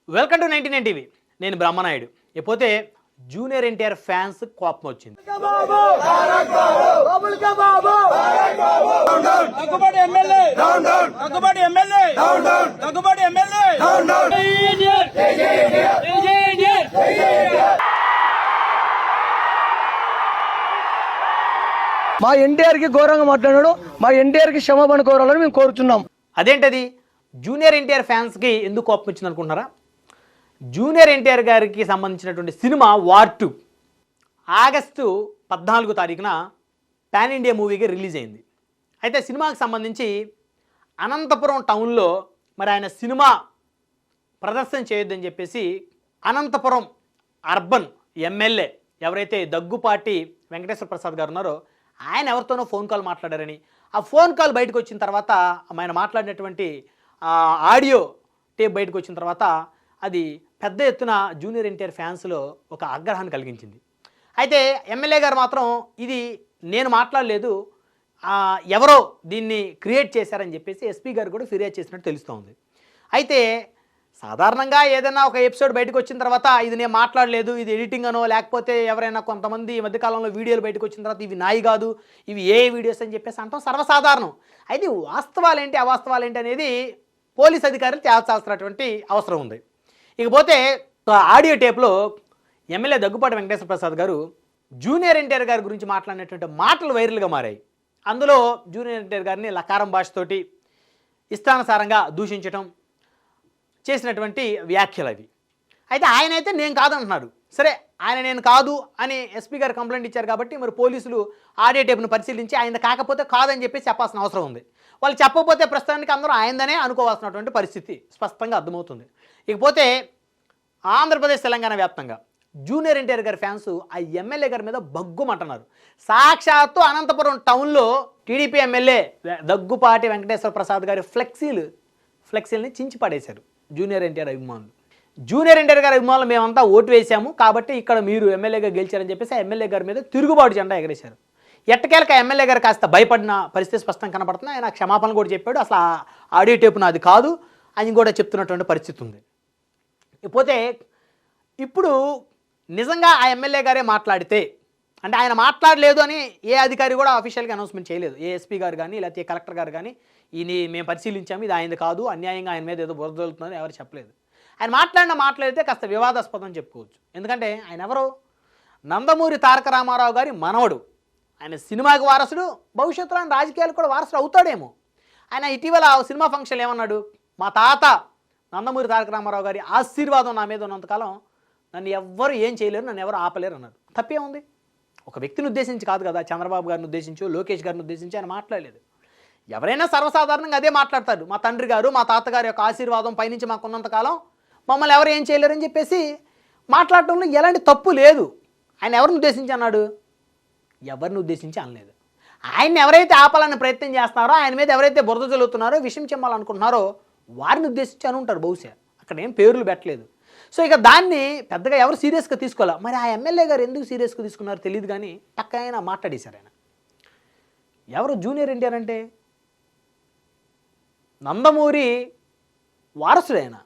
Welcome to 99 TV. నేను బ్రహ్మనాయుడు. ఇకపోతే junior NTR fans కోపం వచ్చింది. మా ఎన్టీఆర్ కి ఘోరంగా మాట్లాడాడు. మా ఎన్టీఆర్ కి క్షమాపణ కోరాలని మేము కోరుతున్నాం. అదేంటది? జూనియర్ ఎన్టీఆర్ ఫ్యాన్స్ కి ఎందుకు కోపం వచ్చింది అనుకుంటున్నారా? జూనియర్ ఎన్టీఆర్ గారికి సంబంధించినటువంటి సినిమా వార్ 2 ఆగస్టు 14 తారీఖున పాన్ ఇండియా మూవీగా రిలీజ్ అయింది. అయితే సినిమాకి సంబంధించి అనంతపురం టౌన్లో మరి ఆయన సినిమా ప్రదర్శన చేయొద్దని చెప్పేసి అనంతపురం అర్బన్ ఎమ్మెల్యే ఎవరైతే దగ్గుపాటి వెంకటేశ్వర ప్రసాద్ గారు ఉన్నారో ఆయన ఎవరితోనో ఫోన్ కాల్ మాట్లాడారని, ఆ ఫోన్ కాల్ బయటకు వచ్చిన తర్వాత ఆయన మాట్లాడినటువంటి ఆడియో టేప్ బయటకు వచ్చిన తర్వాత అది పెద్ద ఎత్తున జూనియర్ ఎన్టీఆర్ ఫ్యాన్స్లో ఒక ఆగ్రహాన్ని కలిగించింది. అయితే ఎమ్మెల్యే గారు మాత్రం ఇది నేను మాట్లాడలేదు, ఎవరో దీన్ని క్రియేట్ చేశారని చెప్పేసి ఎస్పీ గారు కూడా ఫిర్యాదు చేసినట్టు తెలుస్తోంది. అయితే సాధారణంగా ఏదైనా ఒక ఎపిసోడ్ బయటకు వచ్చిన తర్వాత ఇది నేను మాట్లాడలేదు, ఇది ఎడిటింగ్ అనో లేకపోతే ఎవరైనా కొంతమంది ఈ మధ్యకాలంలో వీడియోలు బయటకు వచ్చిన తర్వాత ఇవి నాయి కాదు, ఇవి ఏ వీడియోస్ అని చెప్పేసి అంటాం సర్వసాధారణం. అయితే వాస్తవాలేంటి అవాస్తవాలేంటి అనేది పోలీస్ అధికారులు తేల్చాల్సినటువంటి అవసరం ఉంది. ఇకపోతే ఆడియో టేప్లో ఎమ్మెల్యే దగ్గుపాటి వెంకటేశ్వర ప్రసాద్ గారు జూనియర్ ఎన్టీఆర్ గారి గురించి మాట్లాడినటువంటి మాటలు వైరల్గా మారాయి. అందులో జూనియర్ ఎన్టీఆర్ గారిని లకారం భాషతోటి ఇష్టానుసారంగా దూషించడం చేసినటువంటి వ్యాఖ్యలు అవి. అయితే ఆయన అయితే నేను కాదంటున్నాడు. సరే, ఆయన నేను కాదు అని ఎస్పీ గారు కంప్లైంట్ ఇచ్చారు కాబట్టి మరి పోలీసులు ఆడియో టేప్ను పరిశీలించి ఆయన కాకపోతే కాదని చెప్పి చెప్పాల్సిన అవసరం ఉంది. వాళ్ళు చెప్పకపోతే ప్రస్తుతానికి అందరూ ఆయనదనే అనుకోవాల్సినటువంటి పరిస్థితి స్పష్టంగా అర్థమవుతుంది. ఇకపోతే ఆంధ్రప్రదేశ్ తెలంగాణ వ్యాప్తంగా జూనియర్ ఎన్టీఆర్ గారి ఫ్యాన్స్ ఆ ఎమ్మెల్యే గారి మీద బగ్గుమంటున్నారు. సాక్షాత్తు అనంతపురం టౌన్లో టీడీపీ ఎమ్మెల్యే దగ్గుపాటి వెంకటేశ్వర ప్రసాద్ గారి ఫ్లెక్సీలని చించి పడేశారు జూనియర్ ఎన్టీఆర్ అభిమానులు. జూనియర్ ఎన్టీఆర్ గారి అభిమానులు మేమంతా ఓటు వేసాము కాబట్టి ఇక్కడ మీరు ఎమ్మెల్యేగా గెలిచారని చెప్పేసి ఆ ఎమ్మెల్యే గారి మీద తిరుగుబాటు జెండా ఎగరేశారు. ఎట్టకేలకు ఆ ఎమ్మెల్యే గారు కాస్త భయపడిన పరిస్థితి స్పష్టం కనపడుతుంది. ఆయన క్షమాపణ కూడా చెప్పాడు, అసలు ఆడియో టేపు నాది కాదు అని కూడా చెప్తున్నటువంటి పరిస్థితి ఉంది. ఇకపోతే ఇప్పుడు నిజంగా ఆ ఎమ్మెల్యే గారే మాట్లాడితే, అంటే ఆయన మాట్లాడలేదు అని ఏ అధికారి కూడా అఫీషియల్గా అనౌన్స్మెంట్ చేయలేదు. ఏ ఎస్పీ గారు కానీ లేకపోతే కలెక్టర్ గారు కానీ ఈయన మేము పరిశీలించాము, ఇది ఆయనది కాదు, అన్యాయంగా ఆయన మీద ఏదో బురదలుతుందని ఎవరు చెప్పలేదు. ఆయన మాట్లాడితే కాస్త వివాదాస్పదం చెప్పుకోవచ్చు. ఎందుకంటే ఆయన ఎవరు? నందమూరి తారక రామారావు గారి మనవడు. ఆయన సినిమాకి వారసుడు, భవిష్యత్తులో ఆయన రాజకీయాలకు కూడా వారసుడు అవుతాడేమో. ఆయన ఇటీవల సినిమా ఫంక్షన్ ఏమన్నాడు? మా తాత నందమూరి తారక రామారావు గారి ఆశీర్వాదం నా మీద ఉన్నంతకాలం నన్ను ఎవ్వరు ఏం చేయలేరు, నన్ను ఎవరు ఆపలేరు అన్నారు. తప్పే ఉంది? ఒక వ్యక్తిని ఉద్దేశించి కాదు కదా, చంద్రబాబు గారిని ఉద్దేశించో లోకేష్ గారిని ఉద్దేశించి ఆయన మాట్లాడలేదు. ఎవరైనా సర్వసాధారణంగా అదే మాట్లాడతారు. మా తండ్రి గారు మా తాతగారి యొక్క ఆశీర్వాదం పైనుంచి మాకున్నంతకాలం మమ్మల్ని ఎవరు ఏం చేయలేరని చెప్పేసి మాట్లాడటంలో ఎలాంటి తప్పు లేదు. ఆయన ఎవరిని ఉద్దేశించి అన్నాడు? ఎవరిని ఉద్దేశించి అనలేదు. ఆయన్ని ఎవరైతే ఆపాలని ప్రయత్నం చేస్తున్నారో, ఆయన మీద ఎవరైతే బురద జల్లుతున్నారో, విషయం చెమ్మాలనుకుంటున్నారో వారిని ఉద్దేశించి అని ఉంటారు బహుశా. అక్కడ ఏం పేర్లు పెట్టలేదు. సో ఇక దాన్ని పెద్దగా ఎవరు సీరియస్గా తీసుకోవాలి. మరి ఆ ఎమ్మెల్యే గారు ఎందుకు సీరియస్గా తీసుకున్నారో తెలియదు కానీ టక్కైనా మాట్లాడేశారు ఆయన. ఎవరు జూనియర్ ఎన్టీఆర్ అంటే? నందమూరి వారసుడు ఆయన.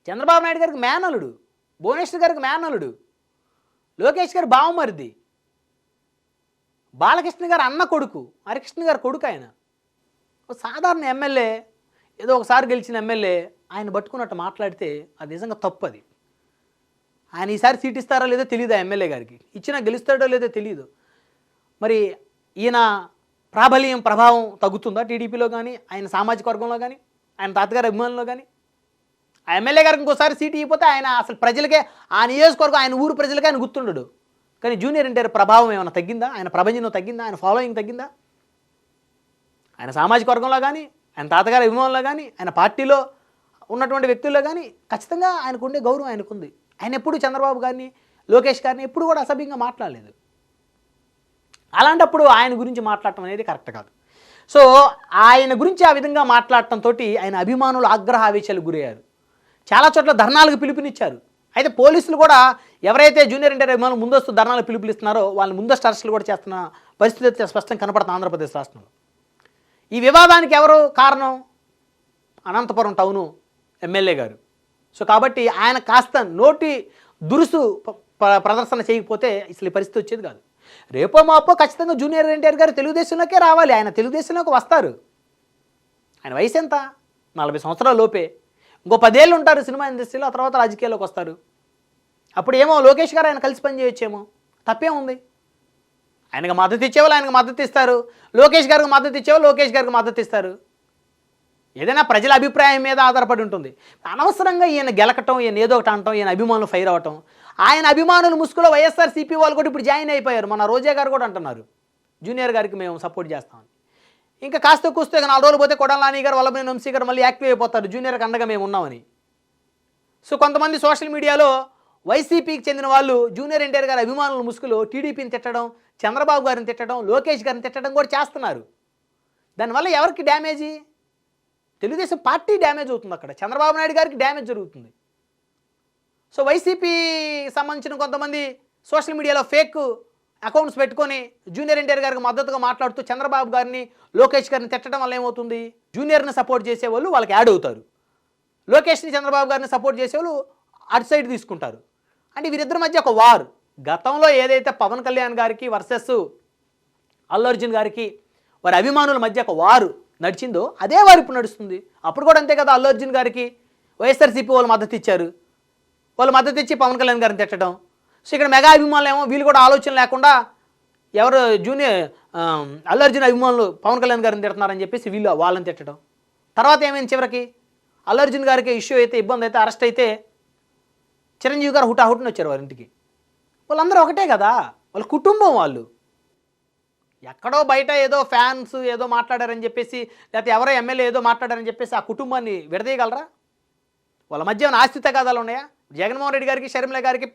చంద్రబాబు నాయుడు గారికి మేనలుడు, భువనేశ్వర్ గారికి మేనలుడు, లోకేష్ గారి బావమరిది, బాలకృష్ణ గారు అన్న కొడుకు, హరికృష్ణ గారి కొడుకు. ఆయన సాధారణ ఎమ్మెల్యే, ఏదో ఒకసారి గెలిచిన ఎమ్మెల్యే ఆయన పట్టుకున్నట్టు మాట్లాడితే అది నిజంగా తప్పు. అది ఆయన ఈసారి సీట్ ఇస్తారో లేదో తెలియదు, ఆ ఎమ్మెల్యే గారికి ఇచ్చినా గెలుస్తాడో లేదో తెలియదు. మరి ఈయన ప్రాబల్యం ప్రభావం తగ్గుతుందా టీడీపీలో కానీ, ఆయన సామాజిక వర్గంలో కానీ, ఆయన తాతగారి అభిమానుల్లో కానీ? ఆ ఎమ్మెల్యే గారికి ఇంకోసారి సీట్ ఇవ్వకపోతే ఆయన అసలు ప్రజలకే, ఆ నియోజకవర్గం ఆయన ఊరు ప్రజలకే ఆయన గుర్తుండడు. కానీ జూనియర్ ఎన్టీఆర్ ప్రభావం ఏమైనా తగ్గిందా? ఆయన ప్రభంజనం తగ్గిందా? ఆయన ఫాలోయింగ్ తగ్గిందా? ఆయన సామాజిక వర్గంలో కానీ, ఆయన తాతగారి అభిమానుల్లో కానీ, ఆయన పార్టీలో ఉన్నటువంటి వ్యక్తుల్లో కానీ ఖచ్చితంగా ఆయనకు ఉండే గౌరవం ఆయనకుంది. ఆయన ఎప్పుడు చంద్రబాబు గారిని, లోకేష్ గారిని ఎప్పుడు కూడా అసభ్యంగా మాట్లాడలేదు. అలాంటప్పుడు ఆయన గురించి మాట్లాడటం అనేది కరెక్ట్ కాదు. సో ఆయన గురించి ఆ విధంగా మాట్లాడటంతో ఆయన అభిమానులు ఆగ్రహావేశాలకు గురయ్యారు. చాలా చోట్ల ధర్నాలకు పిలుపునిచ్చారు. అయితే పోలీసులు కూడా ఎవరైతే జూనియర్ ఎన్టీఆర్ అభిమానులు ముందస్తు ధర్నాలకు పిలుపునిస్తున్నారో వాళ్ళని ముందస్తు అరెస్టులు కూడా చేస్తున్న పరిస్థితి స్పష్టంగా కనపడుతుంది ఆంధ్రప్రదేశ్ రాష్ట్రంలో. ఈ వివాదానికి ఎవరు కారణం? అనంతపురం టౌను ఎమ్మెల్యే గారు సో కాబట్టి ఆయన కాస్త నోటి దురుసు ప్రదర్శన చేయకపోతే అసలు ఈ పరిస్థితి వచ్చేది కాదు. రేపో మాపో ఖచ్చితంగా జూనియర్ ఎన్టీఆర్ గారు తెలుగుదేశంలోకే రావాలి. ఆయన తెలుగుదేశంలోకి వస్తారు. ఆయన వయసు ఎంత? 40 సంవత్సరాల లోపే. ఇంకో 10 ఏళ్ళు ఉంటారు సినిమా ఇండస్ట్రీలో, ఆ తర్వాత రాజకీయాల్లోకి వస్తారు. అప్పుడు ఏమో లోకేష్ గారు ఆయన కలిసి పని చేయొచ్చేమో, తప్పేముంది? ఆయనకు మద్దతు ఇచ్చేవాళ్ళు ఆయనకు మద్దతు ఇస్తారు, లోకేష్ గారికి మద్దతు ఇచ్చేవాళ్ళు లోకేష్ గారికి మద్దతు ఇస్తారు. ఏదైనా ప్రజల అభిప్రాయం మీద ఆధారపడి ఉంటుంది. అనవసరంగా ఈయన గెలకటం, ఈయన ఏదో ఒకటి అనటం, ఈయన అభిమానులు ఫైర్ అవ్వటం. ఆయన అభిమానులు ముసుగులో వైఎస్ఆర్సీపీ వాళ్ళు కూడా ఇప్పుడు జాయిన్ అయిపోయారు. మన రోజా గారు కూడా అంటున్నారు జూనియర్ గారికి మేము సపోర్ట్ చేస్తామని. ఇంకా కాస్త కూస్తే 4 రోజులు పోతే కొడాల నాని గారు, వల్లభనేని వంశీ గారు మళ్ళీ యాక్టివ్ అయిపోతారు జూనియర్కి అండగా మేము ఉన్నామని. సో కొంతమంది సోషల్ మీడియాలో వైసీపీకి చెందిన వాళ్ళు జూనియర్ ఎన్టీఆర్ గారి అభిమానుల ముసుగులో టీడీపీని తిట్టడం, చంద్రబాబు గారిని తిట్టడం, లోకేష్ గారిని తిట్టడం కూడా చేస్తున్నారు. దానివల్ల ఎవరికి డ్యామేజీ? తెలుగుదేశం పార్టీ డ్యామేజ్ అవుతుంది. అక్కడ చంద్రబాబు నాయుడు గారికి డ్యామేజ్ జరుగుతుంది. సో వైసీపీ సంబంధించిన కొంతమంది సోషల్ మీడియాలో ఫేక్ అకౌంట్స్ పెట్టుకొని జూనియర్ ఎన్టీఆర్ గారికి మద్దతుగా మాట్లాడుతూ చంద్రబాబు గారిని, లోకేష్ గారిని తిట్టడం వల్ల ఏమవుతుంది? జూనియర్ని సపోర్ట్ చేసేవాళ్ళు వాళ్ళకి యాడ్ అవుతారు, లోకేష్ని చంద్రబాబు గారిని సపోర్ట్ చేసేవాళ్ళు అటు సైడ్ తీసుకుంటారు. అంటే వీరిద్దరి మధ్య ఒక వార్. గతంలో ఏదైతే పవన్ కళ్యాణ్ గారికి వర్సెస్ అల్లు అర్జున్ గారికి వారి అభిమానుల మధ్య ఒక వారు నడిచిందో అదే వారు ఇప్పుడు నడుస్తుంది. అప్పుడు కూడా అంతే కదా, అల్లు అర్జున్ గారికి వైఎస్ఆర్సీపీ వాళ్ళు మద్దతు ఇచ్చారు. వాళ్ళు మద్దతు ఇచ్చి పవన్ కళ్యాణ్ గారిని తిట్టడం. సో ఇక్కడ మెగా అభిమానులు ఏమో వీళ్ళు కూడా ఆలోచన లేకుండా ఎవరు అల్లు అర్జున్ అభిమానులు పవన్ కళ్యాణ్ గారిని తిడుతున్నారని చెప్పేసి వీళ్ళు వాళ్ళని తిట్టడం. తర్వాత ఏమైంది? చివరికి అల్లు అర్జున్ గారికి ఇష్యూ అయితే, ఇబ్బంది అయితే, అరెస్ట్ అయితే చిరంజీవి గారు హుటాహుటిని వచ్చారు వారి ఇంటికి. వాళ్ళందరూ ఒకటే కదా, వాళ్ళ కుటుంబం. వాళ్ళు ఎక్కడో బయట ఏదో ఫ్యాన్స్ ఏదో మాట్లాడారని చెప్పేసి, లేకపోతే ఎవరో ఎమ్మెల్యే ఏదో మాట్లాడారని చెప్పేసి ఆ కుటుంబాన్ని విడదీయగలరా? వాళ్ళ మధ్య ఏమైనా ఆస్తి తగాదాలు ఉన్నాయా? జగన్మోహన్ రెడ్డి గారికి, షర్మిల గారికి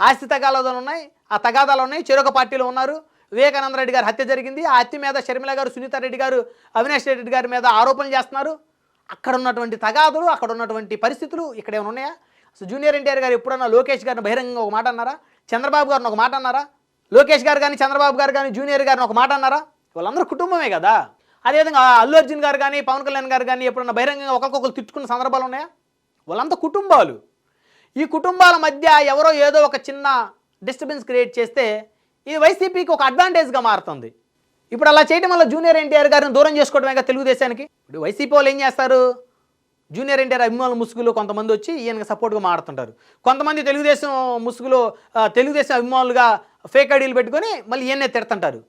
ఆస్తి తగాదాలు ఉన్నాయి. ఆ తగాదాలు ఉన్నాయి. చెరొక పార్టీలో ఉన్నారు. వివేకానంద రెడ్డి గారి హత్య జరిగింది. ఆ హత్య మీద షర్మిల గారు, సునీత రెడ్డి గారు, అవినాష్ రెడ్డి గారి మీద ఆరోపణలు చేస్తున్నారు. అక్కడ ఉన్నటువంటి తగాదులు, అక్కడ ఉన్నటువంటి పరిస్థితులు ఇక్కడ ఏమైనా ఉన్నాయా? సో జూనియర్ ఎన్టీఆర్ గారు ఎప్పుడన్నా లోకేష్ గారిని బహిరంగంగా ఒక మాట అన్నారా? చంద్రబాబు గారిని ఒక మాట అన్నారా? లోకేష్ గారు కానీ, చంద్రబాబు గారు కానీ, జూనియర్ గారిని ఒక మాట అన్నారా? వాళ్ళందరూ కుటుంబమే కదా. అదేవిధంగా అల్లు అర్జున్ గారు కానీ, పవన్ కళ్యాణ్ గారు కానీ ఎప్పుడన్నా బహిరంగంగా ఒకరికొకరు తిట్టుకున్న సందర్భాలు ఉన్నాయా? వాళ్ళంతా కుటుంబాలు. ఈ కుటుంబాల మధ్య ఎవరో ఏదో ఒక చిన్న డిస్టర్బెన్స్ క్రియేట్ చేస్తే ఇది వైసీపీకి ఒక అడ్వాంటేజ్గా మారుతుంది. ఇప్పుడు అలా చేయడం వల్ల జూనియర్ ఎన్టీఆర్ గారిని దూరం చేసుకోవడమే తెలుగుదేశానికి. ఇప్పుడు వైసీపీ వాళ్ళు ఏం చేస్తారు? జూనియర్ ఎన్టీఆర్ అభిమానుల ముసుగులో కొంతమంది వచ్చి ఈయనకి సపోర్ట్గా మారుతుంటారు. కొంతమంది తెలుగుదేశం ముసుగులో తెలుగుదేశం అభిమానులుగా ఫేక్ ఐడీలు పెట్టుకొని మళ్ళీ ఈయన్నే తిడుతుంటారు.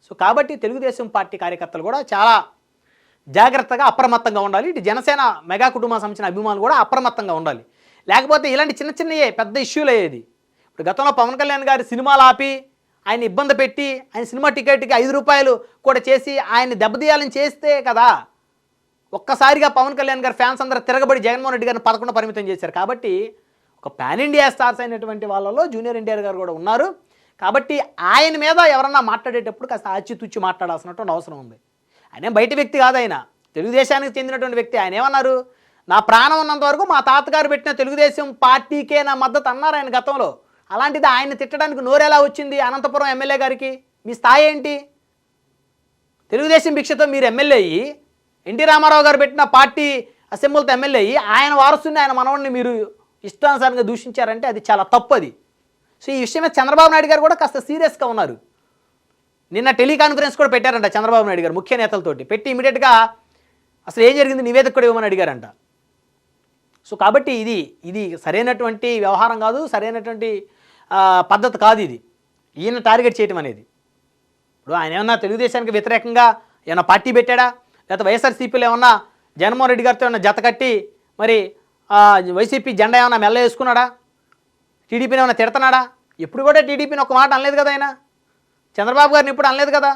సో కాబట్టి తెలుగుదేశం పార్టీ కార్యకర్తలు కూడా చాలా జాగ్రత్తగా, అప్రమత్తంగా ఉండాలి. ఇటు జనసేన మెగా కుటుంబం సంబంధించిన అభిమానులు కూడా అప్రమత్తంగా ఉండాలి. లేకపోతే ఇలాంటి చిన్న చిన్నయే పెద్ద ఇష్యూలు అయ్యేది. ఇప్పుడు గతంలో పవన్ కళ్యాణ్ గారి సినిమాలు ఆపి ఆయన ఇబ్బంది పెట్టి ఆయన సినిమా టికెట్కి 5 రూపాయలు కూడా చేసి ఆయన్ని దెబ్బతీయాలని చేస్తే కదా ఒక్కసారిగా పవన్ కళ్యాణ్ గారి ఫ్యాన్స్ అందరూ తిరగబడి జగన్మోహన్ రెడ్డి గారిని 11 పరిమితం చేశారు. కాబట్టి ఒక పాన్ ఇండియా స్టార్స్ అయినటువంటి వాళ్ళలో జూనియర్ ఎన్టీఆర్ గారు కూడా ఉన్నారు. కాబట్టి ఆయన మీద ఎవరన్నా మాట్లాడేటప్పుడు కాస్త ఆచితూచి మాట్లాడాల్సినటువంటి అవసరం ఉంది. ఆయన బయట వ్యక్తి కాదు, ఆయన తెలుగుదేశానికి చెందినటువంటి వ్యక్తి. ఆయన ఏమన్నారు? నా ప్రాణం ఉన్నంత వరకు మా తాతగారు పెట్టిన తెలుగుదేశం పార్టీకే నా మద్దతు అన్నారు ఆయన గతంలో. అలాంటిది ఆయన తిట్టడానికి నోరెలా వచ్చింది అనంతపురం ఎమ్మెల్యే గారికి? మీ స్థాయి ఏంటి? తెలుగుదేశం భిక్షతో మీరు ఎమ్మెల్యే అయ్యి, ఎన్టీ రామారావు గారు పెట్టిన పార్టీ అసెంబ్లీతో ఎమ్మెల్యే అయ్యి, ఆయన వారసుని, ఆయన మనవడిని మీరు ఇష్టానుసారంగా దూషించారంటే అది చాలా తప్పు. అది సో ఈ విషయమే చంద్రబాబు నాయుడు గారు కూడా కాస్త సీరియస్గా ఉన్నారు. నిన్న టెలికాన్ఫరెన్స్ కూడా పెట్టారంట చంద్రబాబు నాయుడు గారు ముఖ్య నేతలతోటి. పెట్టి ఇమీడియట్గా అసలు ఏం జరిగింది నివేదిక కూడా ఇవ్వమని అడిగారంట. సో కాబట్టి ఇది సరైనటువంటి వ్యవహారం కాదు, సరైనటువంటి పద్ధతి కాదు ఇది. ఈయన టార్గెట్ చేయటం అనేది. ఇప్పుడు ఆయన ఏమన్నా తెలుగుదేశానికి వ్యతిరేకంగా ఏమన్నా పార్టీ పెట్టాడా? లేకపోతే వైఎస్ఆర్సీపీలో ఏమన్నా జగన్మోహన్ రెడ్డి గారితో ఏమన్నా జత కట్టి మరి వైసీపీ జెండా ఏమన్నా మెల్ల వేసుకున్నాడా? టీడీపీని ఏమన్నా తిడుతున్నాడా? ఎప్పుడు కూడా టీడీపీని ఒక మాట అనలేదు కదా ఆయన. చంద్రబాబు గారిని ఇప్పుడు అనలేదు కదా.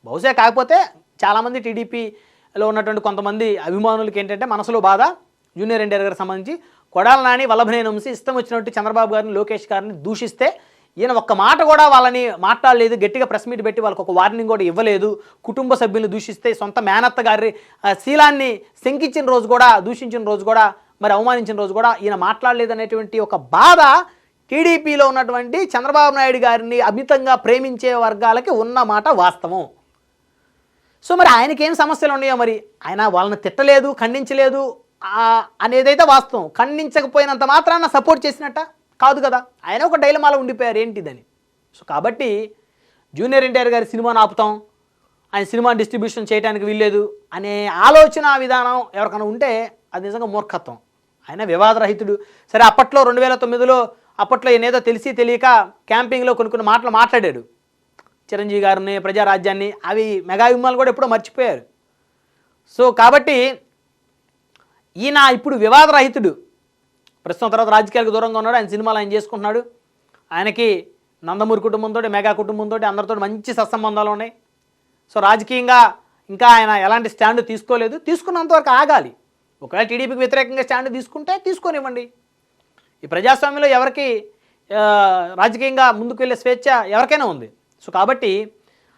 బహుశా కాకపోతే చాలామంది టీడీపీలో ఉన్నటువంటి కొంతమంది అభిమానులకి ఏంటంటే మనసులో బాధ. జూనియర్ ఎన్టీఆర్ గారికి సంబంధించి కొడాల నాని, వల్లభనేని వంశీ ఇష్టం వచ్చినట్టు చంద్రబాబు గారిని, లోకేష్ గారిని దూషిస్తే ఈయన ఒక్క మాట కూడా వాళ్ళని మాట్లాడలేదు. గట్టిగా ప్రెస్ మీట్ పెట్టి వాళ్ళకి ఒక వార్నింగ్ కూడా ఇవ్వలేదు. కుటుంబ సభ్యులను దూషిస్తే సొంత మేనత్త గారి శీలాన్ని శంకించిన రోజు కూడా, దూషించిన రోజు కూడా, మరి అవమానించిన రోజు కూడా ఈయన మాట్లాడలేదు అనేటువంటి ఒక బాధ టీడీపీలో ఉన్నటువంటి చంద్రబాబు నాయుడు గారిని అమితంగా ప్రేమించే వర్గాలకి ఉన్నమాట వాస్తవం. సో మరి ఆయనకేం సమస్యలు ఉన్నాయో మరి ఆయన వాళ్ళని తిట్టలేదు, ఖండించలేదు అనేదైతే వాస్తవం. ఖండించకపోయినంత మాత్రాన సపోర్ట్ చేసినట్ట కాదు కదా. ఆయన ఒక డైలమాలో ఉండిపోయారు ఏంటిదని. సో కాబట్టి జూనియర్ ఎన్టీఆర్ గారి సినిమాను ఆపుతాం, ఆయన సినిమా డిస్ట్రిబ్యూషన్ చేయడానికి వీల్లేదు అనే ఆలోచన విధానం ఎవరికైనా ఉంటే అది నిజంగా మూర్ఖత్వం. ఆయన వివాదరహితుడు. సరే అప్పట్లో 2009లో అప్పట్లో ఏదో తెలిసి తెలియక క్యాంపింగ్లో కొన్ని మాటలు మాట్లాడాడు చిరంజీవి గారిని, ప్రజారాజ్యాన్ని. అవి మెగా అభిమానులు కూడా ఎప్పుడో మర్చిపోయారు. సో కాబట్టి ఈయన ఇప్పుడు వివాదరహితుడు. ప్రస్తుతం తర్వాత రాజకీయాలకు దూరంగా ఉన్నాడు. ఆయన సినిమాలు ఆయన చేసుకుంటున్నాడు. ఆయనకి నందమూరి కుటుంబంతో, మెగా కుటుంబంతో అందరితో మంచి సత్సంబంధాలు ఉన్నాయి. సో రాజకీయంగా ఇంకా ఆయన ఎలాంటి స్టాండ్ తీసుకోలేదు. తీసుకున్నంతవరకు ఆగాలి. ఒకవేళ టీడీపీకి వ్యతిరేకంగా స్టాండ్ తీసుకుంటే తీసుకొనివ్వండి. ఈ ప్రజాస్వామ్యంలో ఎవరికి రాజకీయంగా ముందుకు వెళ్ళే స్వేచ్ఛ ఎవరికైనా ఉంది. సో కాబట్టి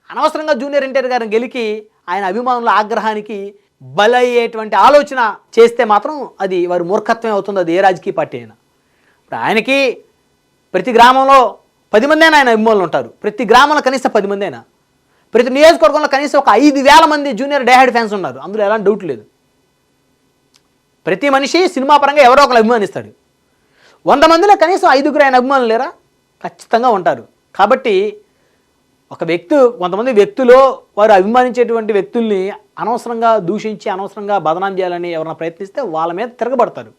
అనవసరంగా జూనియర్ ఎన్టీఆర్ గారిని గెలికి ఆయన అభిమానుల ఆగ్రహానికి బలయ్యేటువంటి ఆలోచన చేస్తే మాత్రం అది వారి మూర్ఖత్వమే అవుతుంది. అది ఏ రాజకీయ పార్టీ అయినా. ఇప్పుడు ఆయనకి ప్రతి గ్రామంలో 10 మంది అయినా ఆయన అభిమానులు ఉంటారు. ప్రతి గ్రామంలో కనీసం 10 మంది అయినా, ప్రతి నియోజకవర్గంలో కనీసం ఒక 5,000 మంది జూనియర్ డైహార్డ్ ఫ్యాన్స్ ఉన్నారు. అందులో ఎలాంటి డౌట్ లేదు. ప్రతి మనిషి సినిమా పరంగా ఎవరో ఒకరు అభిమానిస్తాడు. 100 మందిలో కనీసం 5గురు ఆయన అభిమానులు లేరా? ఖచ్చితంగా ఉంటారు. కాబట్టి ఒక కొంతమంది వ్యక్తులు వారు అభిమానించేటువంటి వ్యక్తుల్ని అనవసరంగా దూషించి అనవసరంగా బదనాం చేయాలని ఎవరైనా ప్రయత్నిస్తే వాళ్ళ మీద తిరగబడతారు.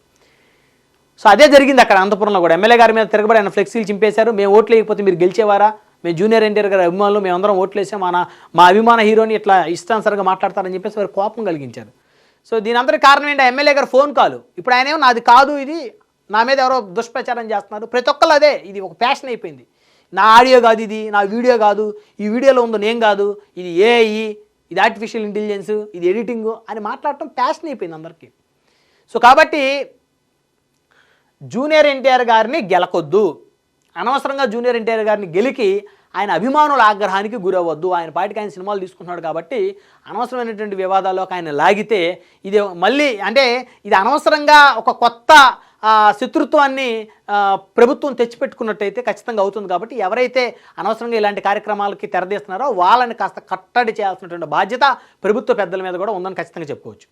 సో అదే జరిగింది అక్కడ అనంతపురంలో కూడా. ఎమ్మెల్యే గారి మీద తిరగబడి ఆయన ఫ్లెక్సీలు చింపేశారు. మేము ఓట్లు వేయకపోతే మీరు గెలిచేవారా, మేము జూనియర్ ఎన్టీఆర్ గారి అభిమానులు, మేమందరం ఓట్లు వేసాం, మా అభిమాన హీరోని ఇట్లా ఇష్టానుసారంగా మాట్లాడతారని చెప్పేసి వారు కోపం కలిగించారు. సో దీని అందరికీ కారణం ఏంటి? ఎమ్మెల్యే గారు ఫోన్ కాల్. ఇప్పుడు ఆయన ఏమో నాది కాదు, ఇది నా మీద ఎవరో దుష్ప్రచారం చేస్తున్నారు. ప్రతి ఒక్కళ్ళు అదే, ఇది ఒక ప్యాషన్ అయిపోయింది. నా ఆడియో కాదు, ఇది నా వీడియో కాదు, ఈ వీడియోలో ఉందో నేను కాదు, ఇది ఏఐ, ఇది ఆర్టిఫిషియల్ ఇంటెలిజెన్స్, ఇది ఎడిటింగ్ అని మాట్లాడటం ప్యాషన్ అయిపోయింది అందరికీ. సో కాబట్టి జూనియర్ ఎన్టీఆర్ గారిని గెలకొద్దు. అనవసరంగా జూనియర్ ఎన్టీఆర్ గారిని గెలికి ఆయన అభిమానుల ఆగ్రహానికి గురవ్వద్దు. ఆయన పాటికి ఆయన సినిమాలు తీసుకుంటున్నాడు కాబట్టి అనవసరమైనటువంటి వివాదాల్లోకి ఆయన లాగితే ఇది మళ్ళీ అంటే ఇది అనవసరంగా ఒక కొత్త శత్రుత్వాన్ని ప్రభుత్వం తెచ్చిపెట్టుకున్నట్టయితే ఖచ్చితంగా అవుతుంది. కాబట్టి ఎవరైతే అనవసరంగా ఇలాంటి కార్యక్రమాలకి తెరదీస్తున్నారో వాళ్ళని కాస్త కట్టడి చేయాల్సినటువంటి బాధ్యత ప్రభుత్వ పెద్దల మీద కూడా ఉందని ఖచ్చితంగా చెప్పుకోవచ్చు.